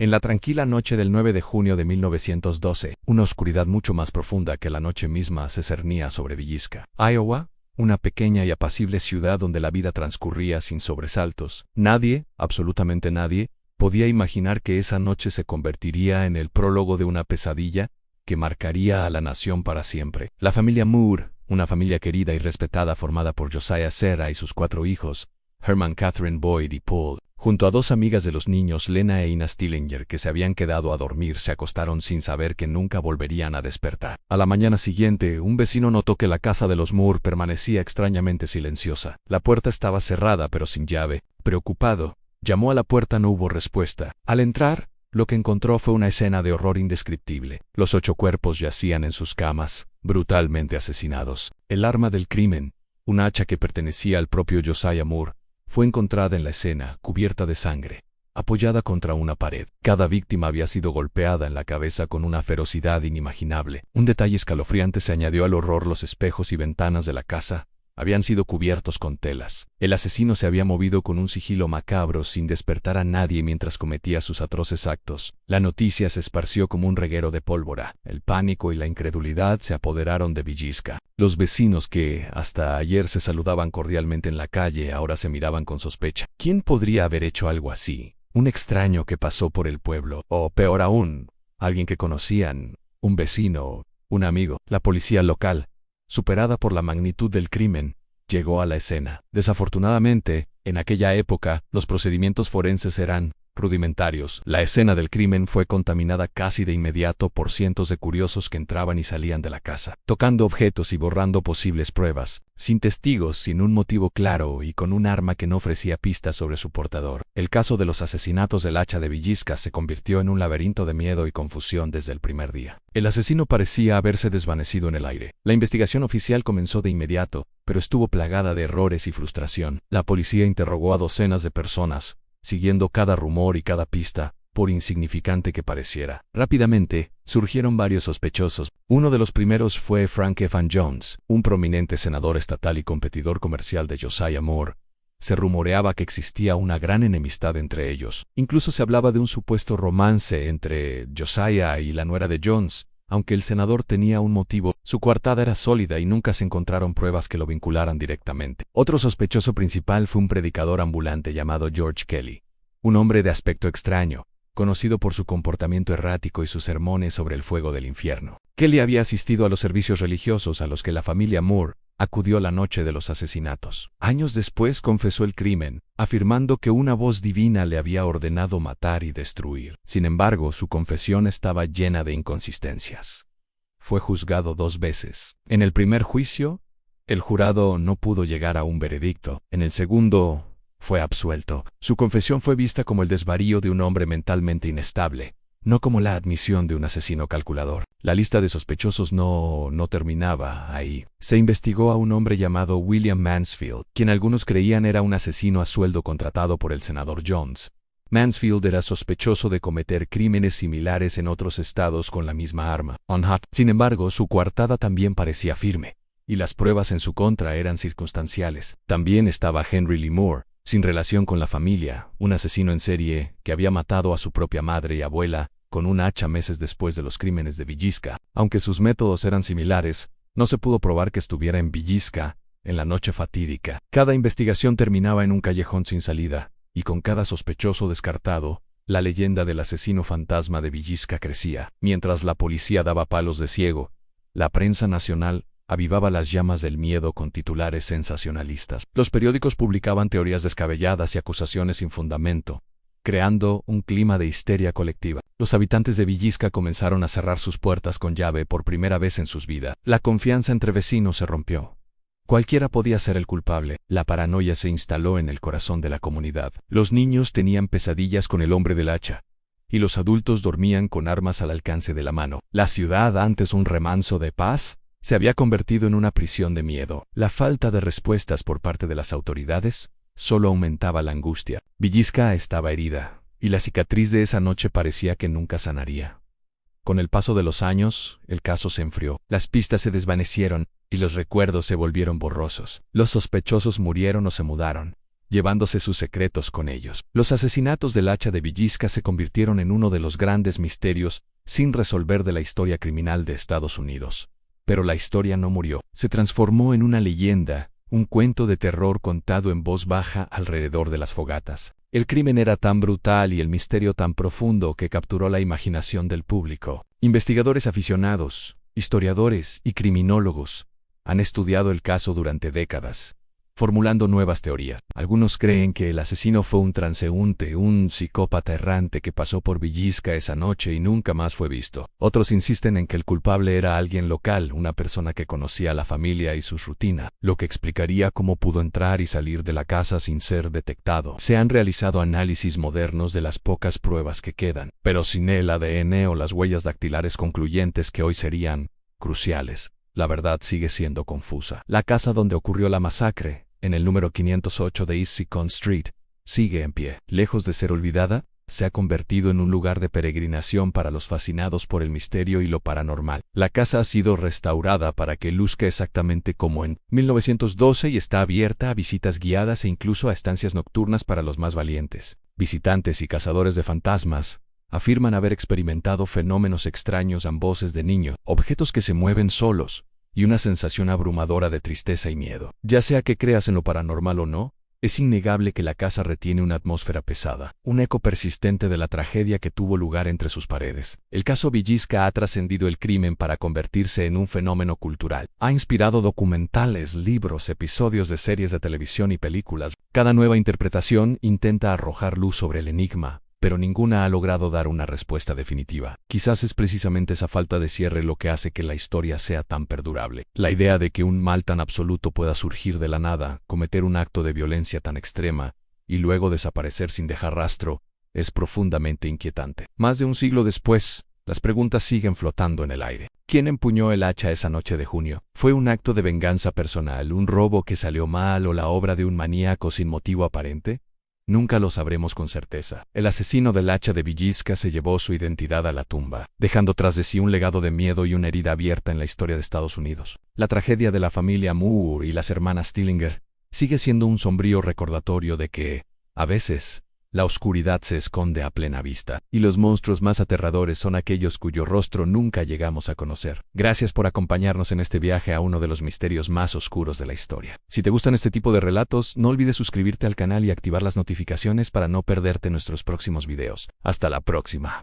En la tranquila noche del 9 de junio de 1912, una oscuridad mucho más profunda que la noche misma se cernía sobre Villisca, Iowa, una pequeña y apacible ciudad donde la vida transcurría sin sobresaltos. Nadie, absolutamente nadie, podía imaginar que esa noche se convertiría en el prólogo de una pesadilla que marcaría a la nación para siempre. La familia Moore, una familia querida y respetada formada por Josiah Serra y sus 4 hijos, Herman, Catherine, Boyd y Paul, junto a 2 amigas de los niños, Lena e Ina Stillinger, que se habían quedado a dormir, se acostaron sin saber que nunca volverían a despertar. A la mañana siguiente, un vecino notó que la casa de los Moore permanecía extrañamente silenciosa. La puerta estaba cerrada pero sin llave. Preocupado, llamó a la puerta, no hubo respuesta. Al entrar, lo que encontró fue una escena de horror indescriptible. Los 8 cuerpos yacían en sus camas, brutalmente asesinados. El arma del crimen, un hacha que pertenecía al propio Josiah Moore, fue encontrada en la escena, cubierta de sangre, apoyada contra una pared. Cada víctima había sido golpeada en la cabeza con una ferocidad inimaginable. Un detalle escalofriante se añadió al horror: los espejos y ventanas de la casa habían sido cubiertos con telas. El asesino se había movido con un sigilo macabro sin despertar a nadie mientras cometía sus atroces actos. La noticia se esparció como un reguero de pólvora. El pánico y la incredulidad se apoderaron de Villisca. Los vecinos que, hasta ayer, se saludaban cordialmente en la calle, ahora se miraban con sospecha. ¿Quién podría haber hecho algo así? ¿Un extraño que pasó por el pueblo? O, peor aún, alguien que conocían, un vecino, un amigo. La policía local, superada por la magnitud del crimen, llegó a la escena. Desafortunadamente, en aquella época, los procedimientos forenses eran rudimentarios. La escena del crimen fue contaminada casi de inmediato por cientos de curiosos que entraban y salían de la casa, tocando objetos y borrando posibles pruebas, sin testigos, sin un motivo claro y con un arma que no ofrecía pistas sobre su portador. El caso de los asesinatos del hacha de Villisca se convirtió en un laberinto de miedo y confusión desde el primer día. El asesino parecía haberse desvanecido en el aire. La investigación oficial comenzó de inmediato, pero estuvo plagada de errores y frustración. La policía interrogó a docenas de personas, siguiendo cada rumor y cada pista, por insignificante que pareciera. Rápidamente, surgieron varios sospechosos. Uno de los primeros fue Frank Evan Jones, un prominente senador estatal y competidor comercial de Josiah Moore. Se rumoreaba que existía una gran enemistad entre ellos. Incluso se hablaba de un supuesto romance entre Josiah y la nuera de Jones. Aunque el senador tenía un motivo, su coartada era sólida y nunca se encontraron pruebas que lo vincularan directamente. Otro sospechoso principal fue un predicador ambulante llamado George Kelly, un hombre de aspecto extraño, conocido por su comportamiento errático y sus sermones sobre el fuego del infierno. Kelly había asistido a los servicios religiosos a los que la familia Moore acudió la noche de los asesinatos. Años después confesó el crimen, afirmando que una voz divina le había ordenado matar y destruir. Sin embargo, su confesión estaba llena de inconsistencias. Fue juzgado 2 veces. En el primer juicio, el jurado no pudo llegar a un veredicto. En el segundo, fue absuelto. Su confesión fue vista como el desvarío de un hombre mentalmente inestable, no como la admisión de un asesino calculador. La lista de sospechosos no terminaba ahí. Se investigó a un hombre llamado William Mansfield, quien algunos creían era un asesino a sueldo contratado por el senador Jones. Mansfield era sospechoso de cometer crímenes similares en otros estados con la misma arma. Sin embargo, su coartada también parecía firme, y las pruebas en su contra eran circunstanciales. También estaba Henry Lee Moore, sin relación con la familia, un asesino en serie que había matado a su propia madre y abuela con un hacha meses después de los crímenes de Villisca. Aunque sus métodos eran similares, no se pudo probar que estuviera en Villisca en la noche fatídica. Cada investigación terminaba en un callejón sin salida, y con cada sospechoso descartado, la leyenda del asesino fantasma de Villisca crecía. Mientras la policía daba palos de ciego, la prensa nacional avivaba las llamas del miedo con titulares sensacionalistas. Los periódicos publicaban teorías descabelladas y acusaciones sin fundamento, creando un clima de histeria colectiva. Los habitantes de Villisca comenzaron a cerrar sus puertas con llave por primera vez en sus vidas. La confianza entre vecinos se rompió. Cualquiera podía ser el culpable. La paranoia se instaló en el corazón de la comunidad. Los niños tenían pesadillas con el hombre del hacha, y los adultos dormían con armas al alcance de la mano. La ciudad, antes un remanso de paz, se había convertido en una prisión de miedo. La falta de respuestas por parte de las autoridades solo aumentaba la angustia. Villisca estaba herida, y la cicatriz de esa noche parecía que nunca sanaría. Con el paso de los años, el caso se enfrió. Las pistas se desvanecieron, y los recuerdos se volvieron borrosos. Los sospechosos murieron o se mudaron, llevándose sus secretos con ellos. Los asesinatos del hacha de Villisca se convirtieron en uno de los grandes misterios sin resolver de la historia criminal de Estados Unidos. Pero la historia no murió. Se transformó en una leyenda, un cuento de terror contado en voz baja alrededor de las fogatas. El crimen era tan brutal y el misterio tan profundo que capturó la imaginación del público. Investigadores aficionados, historiadores y criminólogos han estudiado el caso durante décadas, formulando nuevas teorías. Algunos creen que el asesino fue un transeúnte, un psicópata errante que pasó por Villisca esa noche y nunca más fue visto. Otros insisten en que el culpable era alguien local, una persona que conocía a la familia y su rutina, lo que explicaría cómo pudo entrar y salir de la casa sin ser detectado. Se han realizado análisis modernos de las pocas pruebas que quedan, pero sin el ADN o las huellas dactilares concluyentes que hoy serían cruciales. La verdad sigue siendo confusa. La casa donde ocurrió la masacre, en el número 508 de East Second Street, sigue en pie. Lejos de ser olvidada, se ha convertido en un lugar de peregrinación para los fascinados por el misterio y lo paranormal. La casa ha sido restaurada para que luzca exactamente como en 1912 y está abierta a visitas guiadas e incluso a estancias nocturnas para los más valientes. Visitantes y cazadores de fantasmas afirman haber experimentado fenómenos extraños, voces de niños, objetos que se mueven solos, y una sensación abrumadora de tristeza y miedo. Ya sea que creas en lo paranormal o no, es innegable que la casa retiene una atmósfera pesada, un eco persistente de la tragedia que tuvo lugar entre sus paredes. El caso Villisca ha trascendido el crimen para convertirse en un fenómeno cultural. Ha inspirado documentales, libros, episodios de series de televisión y películas. Cada nueva interpretación intenta arrojar luz sobre el enigma, pero ninguna ha logrado dar una respuesta definitiva. Quizás es precisamente esa falta de cierre lo que hace que la historia sea tan perdurable. La idea de que un mal tan absoluto pueda surgir de la nada, cometer un acto de violencia tan extrema, y luego desaparecer sin dejar rastro, es profundamente inquietante. Más de un siglo después, las preguntas siguen flotando en el aire. ¿Quién empuñó el hacha esa noche de junio? ¿Fue un acto de venganza personal, un robo que salió mal o la obra de un maníaco sin motivo aparente? Nunca lo sabremos con certeza. El asesino del hacha de Villisca se llevó su identidad a la tumba, dejando tras de sí un legado de miedo y una herida abierta en la historia de Estados Unidos. La tragedia de la familia Moore y las hermanas Stillinger sigue siendo un sombrío recordatorio de que, a veces, la oscuridad se esconde a plena vista, y los monstruos más aterradores son aquellos cuyo rostro nunca llegamos a conocer. Gracias por acompañarnos en este viaje a uno de los misterios más oscuros de la historia. Si te gustan este tipo de relatos, no olvides suscribirte al canal y activar las notificaciones para no perderte nuestros próximos videos. Hasta la próxima.